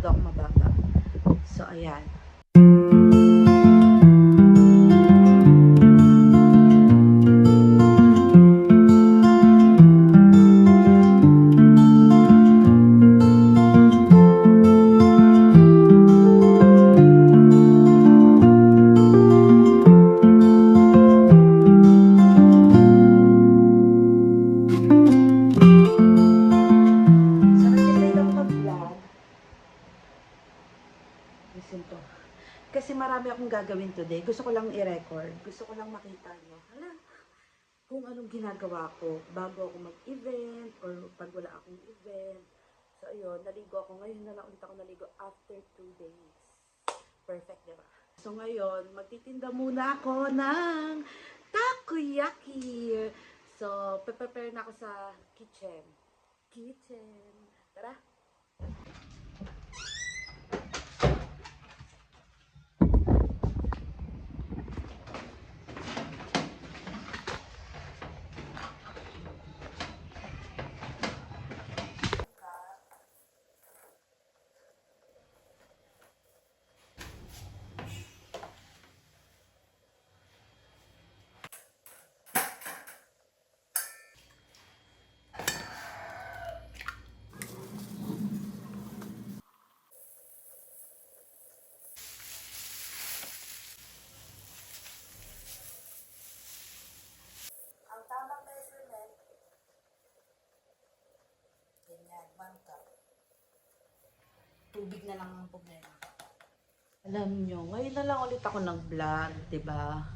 masyado ako mababa. So, ayan. Kasi marami akong gagawin today. Gusto ko lang i-record. Gusto ko lang makita nyo. Hala, kung anong ginagawa ko bago ako mag-event or pag wala akong event. So, ayun, naligo ako. Ngayon na lang ulit ako naligo after 2 days. Perfect, diba? So, ngayon, magtitinda muna ako ng takoyaki. So, prepare na ako sa kitchen. Tara! Ang tamang measurement, ganyan, 1 cup. Tubig na lang ang problema. Alam nyo, ngayon na lang ulit ako nag-vlog, diba?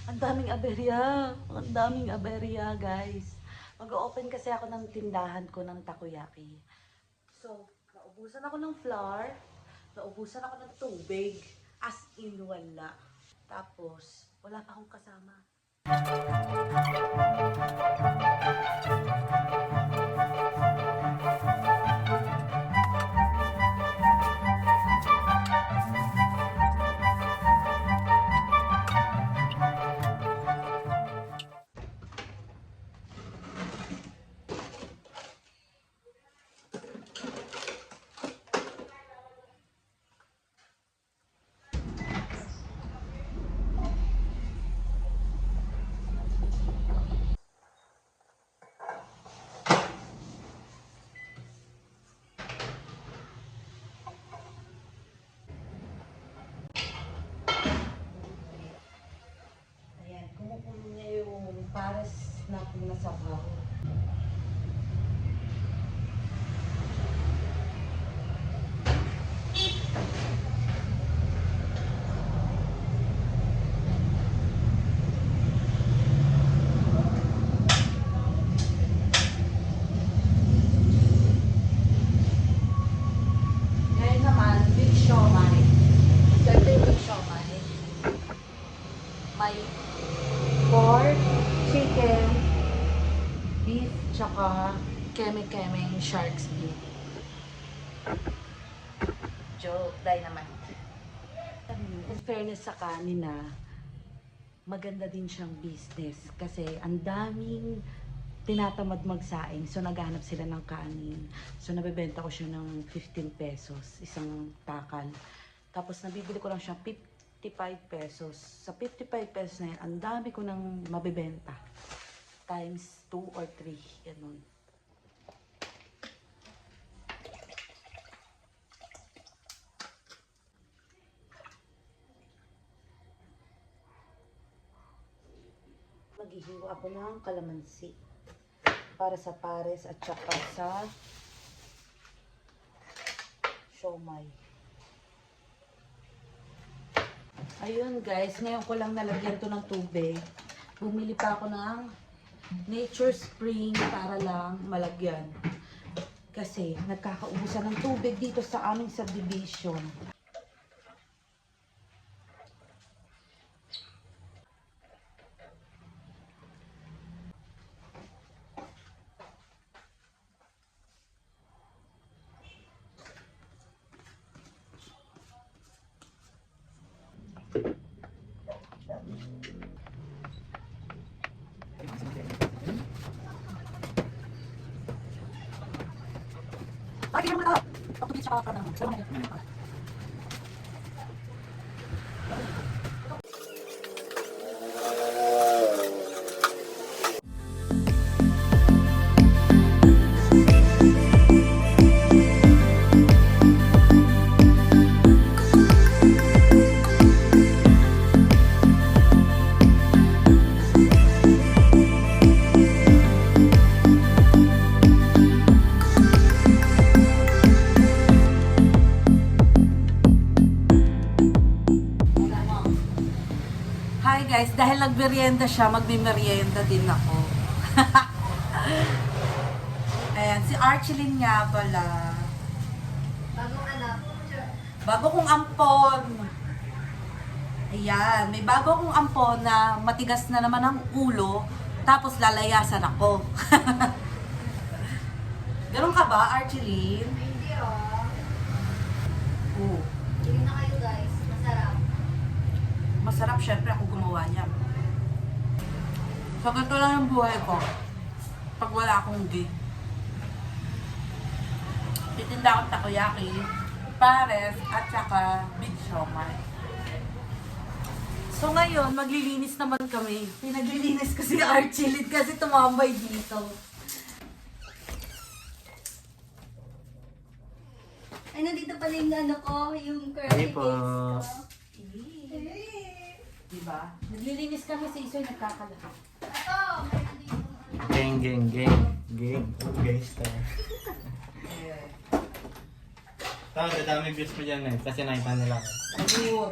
Ang daming aberya, guys. Mag-open kasi ako ng tindahan ko ng takoyaki. So, naubusan ako ng flour, naubusan ako ng tubig, as in wala. Tapos, wala pa akong kasama. Kumukulo niya yung pares natin na sabaw. Ngayon naman, big siomai. Ito yung big siomai. May pork, chicken, beef, tsaka keme-kemeng shark's beef. Joke, dynamite. In fairness sa kanina, maganda din siyang business kasi ang daming tinatamad magsaing. So, naghahanap sila ng kanin. So, nabibenta ko siya ng 15 pesos, isang takal. Tapos, nabibili ko lang siya 55 pesos. Sa 55 pesos na yan, ang dami ko nang mabibenta. Times 2 or 3. Ganun. Maghihiwa ako ng kalamansi. Para sa pares at saka sa siomai. Ayun guys, ngayon ko lang nalagyan to ng tubig. Bumili pa ako ng Nature Spring para lang malagyan. Kasi nagkakaubusan ng tubig dito sa aming subdivision. Bakit mo na? Hi guys, dahil nagmerienda siya, magmimerienda din ako. Ayan, si Archelyn nga pala. Bagong anak. Bago kong ampon. Ayan, may bago kong ampon na matigas na naman ang ulo, tapos lalayasan ako. Ganun ka ba, Archelyn? Hindi oh. Oo. Hindi na kayo guys. Masarap. Masarap, syempre ako gumawa niya. So, ganito lang yung buhay ko. Pag wala akong gig. Titinda akong takoyaki, pares, at saka big siomai. So ngayon, maglilinis naman kami. Pinaglilinis ko si Archelyn kasi tumambay dito. Ay, nandito pala yung ano ko, yung curly Hey po. Diba? Naglilinis kami sa iso'y nagkakalahat. Ito, may nandito. Gang, gang, gang. Gang. Gangster. Tama, dadami views mo dyan eh. Kasi nakita nila ako. Ayur.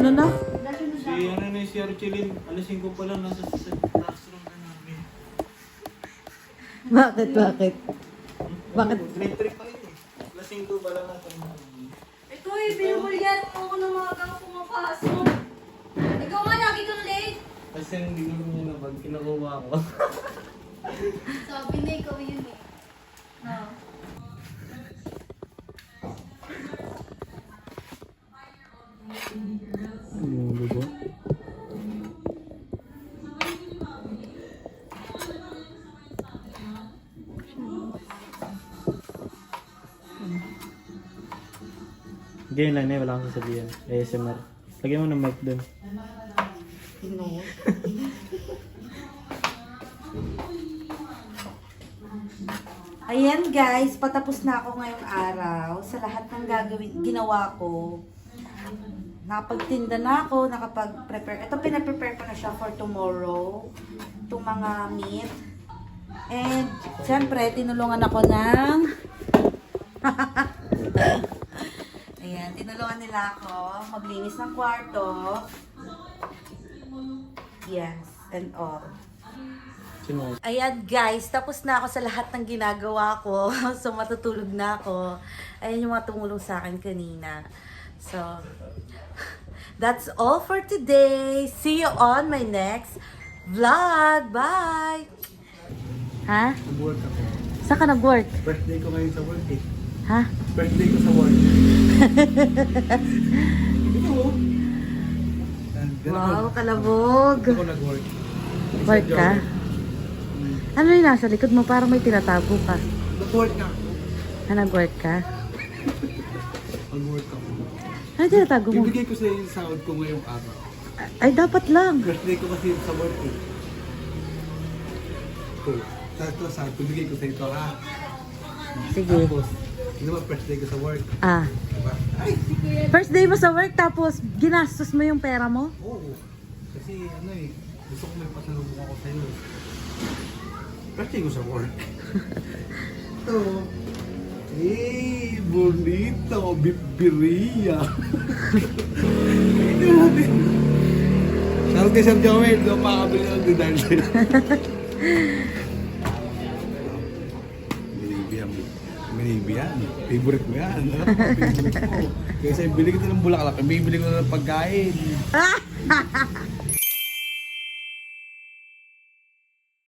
Ano na? Si Archelyn, alisin ko pala nasa classroom na namin. Bakit? Bakit? Grade 3 pa rin eh. Lasing ko pala nasa namin. Ito eh, binubulyan mo ako ng mga gang pumapasok. Ikaw nga lagi kang late. Kasi hindi ko niya na bag, kinukuha ko. Sabi na ikaw yun eh. No. Ano ba? Game lang na, wala akong sasabihin. ASMR. Lagyan mo ng mic dun. Ayan guys, patapos na ako ngayong araw sa lahat ng ginawa ko. Nakapagtinda na ako, nakapag-prepare. Ito, pinaprepare ko na siya for tomorrow. Itong mga meat. And, syempre, tinulungan ako ng... Ayan, tinulungan nila ako maglinis ng kwarto. Yes, and all. Sino? Ayan guys, tapos na ako sa lahat ng ginagawa ko. So matutulog na ako. Ayan yung mga tumulong sa akin kanina. So, that's all for today. See you on my next vlog. Bye! Ha? Nag-work ako. Saan ka nag-work? Birthday ko ngayon sa work eh. Ha? Birthday ko sa work. Wow, kalabog. Ako nag-work. Work ka? Ano yung nasa likod mo? Parang may tinatago ka. Nag-work na ako. Nag-work ka? Nag-work ako. Ano yung tinatago mo? Bibigay ko sa yung sahod ko ngayong araw. Ay, dapat lang. Birthday ko kasi sa work eh. Ito. Ito sahod, bibigay ko sa ito ha. Sige. Tapos, hindi ba birthday ko sa work? Ah. Diba? Ay! First day mo sa work, tapos ginastos mo yung pera mo? Oo. Kasi ano eh, gusto ko may pasalubong ako sa'yo. Birthday ko sa work. Ito. Eh, bonito, bibiria. Ito natin. Shoutout kay Sir Joel, doon makakabili ng dinarsin. Maybe yan. Favorite mo yan. Ano? Favorite ko. Kaya bili kita ng bulaklak, bibili ko na ng pagkain.